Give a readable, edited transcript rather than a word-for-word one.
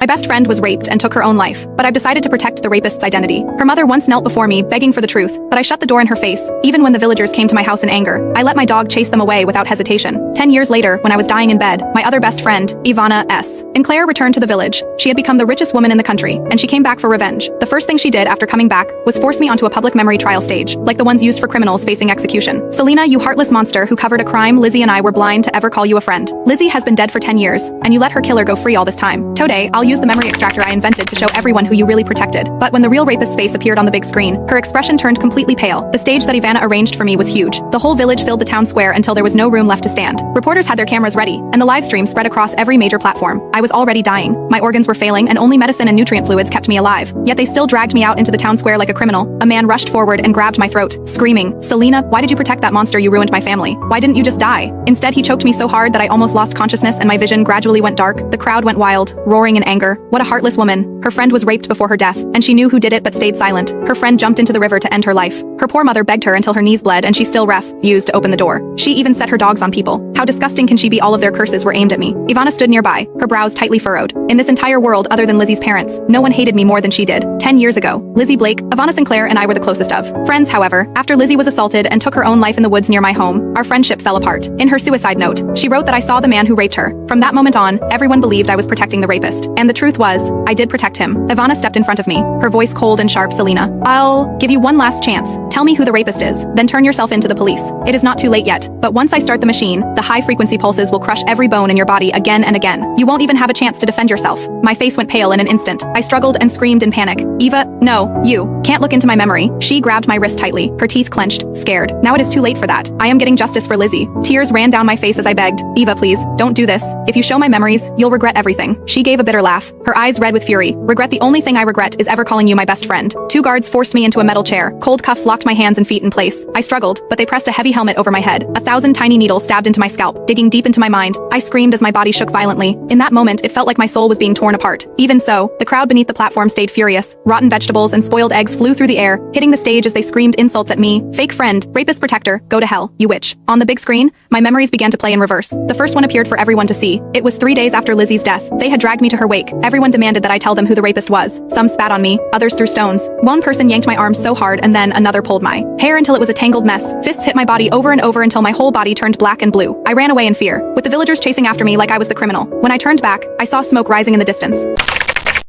My best friend was raped and took her own life, but I've decided to protect the rapist's identity. Her mother once knelt before me, begging for the truth, but I shut the door in her face. Even when the villagers came to my house in anger, I let my dog chase them away without hesitation. 10 years later, when I was dying in bed, my other best friend, Ivana S. and Claire returned to the village. She had become the richest woman in the country, and she came back for revenge. The first thing she did after coming back was force me onto a public memory trial stage, like the ones used for criminals facing execution. Selena, you heartless monster who covered a crime Lizzie and I were blind to ever call you a friend. Lizzie has been dead for 10 years, and you let her killer go free all this time. Today, I'll use the memory extractor I invented to show everyone who you really protected. But when the real rapist's face appeared on the big screen, her expression turned completely pale. The stage that Ivana arranged for me was huge. The whole village filled the town square until there was no room left to stand. Reporters had their cameras ready, and the live stream spread across every major platform. I was already dying. My organs were failing, and only medicine and nutrient fluids kept me alive. Yet they still dragged me out into the town square like a criminal. A man rushed forward and grabbed my throat, screaming, "Selena, why did you protect that monster? You ruined my family. Why didn't you just die?" Instead, he choked me so hard that I almost lost consciousness and my vision gradually went dark. The crowd went wild, roaring in anger. What a heartless woman. Her friend was raped before her death, and she knew who did it but stayed silent. Her friend jumped into the river to end her life. Her poor mother begged her until her knees bled, and she still refused to open the door. She even set her dogs on people. How disgusting can she be? All of their curses were aimed at me. Ivana stood nearby, her brows tightly furrowed. In this entire world other than Lizzie's parents, no one hated me more than she did. 10 years ago, Lizzie Blake, Ivana Sinclair and I were the closest of friends. However, after Lizzie was assaulted and took her own life in the woods near my home, our friendship fell apart. In her suicide note, she wrote that I saw the man who raped her. From that moment on, everyone believed I was protecting the rapist. And the truth was, I did protect him. Ivana stepped in front of me, her voice cold and sharp. "Selena, I'll give you one last chance. Tell me who the rapist is, then turn yourself in to the police. It is not too late yet, but once I start the machine, the high-frequency pulses will crush every bone in your body again and again. You won't even have a chance to defend yourself." My face went pale in an instant. I struggled and screamed in panic. "Eva, no, you can't look into my memory." She grabbed my wrist tightly, her teeth clenched, scared. "Now it is too late for that. I am getting justice for Lizzie." Tears ran down my face as I begged, "Eva, please, don't do this. If you show my memories, you'll regret everything." She gave a bitter laugh, her eyes red with fury. "Regret? The only thing I regret is ever calling you my best friend." Two guards forced me into a metal chair. Cold cuffs locked my hands and feet in place. I struggled, but they pressed a heavy helmet over my head. 1,000 tiny needles stabbed into my scalp, digging deep into my mind. I screamed as my body shook violently. In that moment, it felt like my soul was being torn apart. Even so, the crowd beneath the platform stayed furious. Rotten vegetables and spoiled eggs flew through the air, hitting the stage as they screamed insults at me. "Fake friend, rapist protector, go to hell, you witch." On the big screen, my memories began to play in reverse. The first one appeared for everyone to see. It was 3 days after Lizzie's death. They had dragged me to her wake. Everyone demanded that I tell them who the rapist was. Some spat on me, others threw stones. One person yanked my arm so hard and then another pulled my hair until it was a tangled mess. Fists hit my body over and over until my whole body turned black and blue. I ran away in fear, with the villagers chasing after me like I was the criminal. When I turned back, I saw smoke rising in the distance.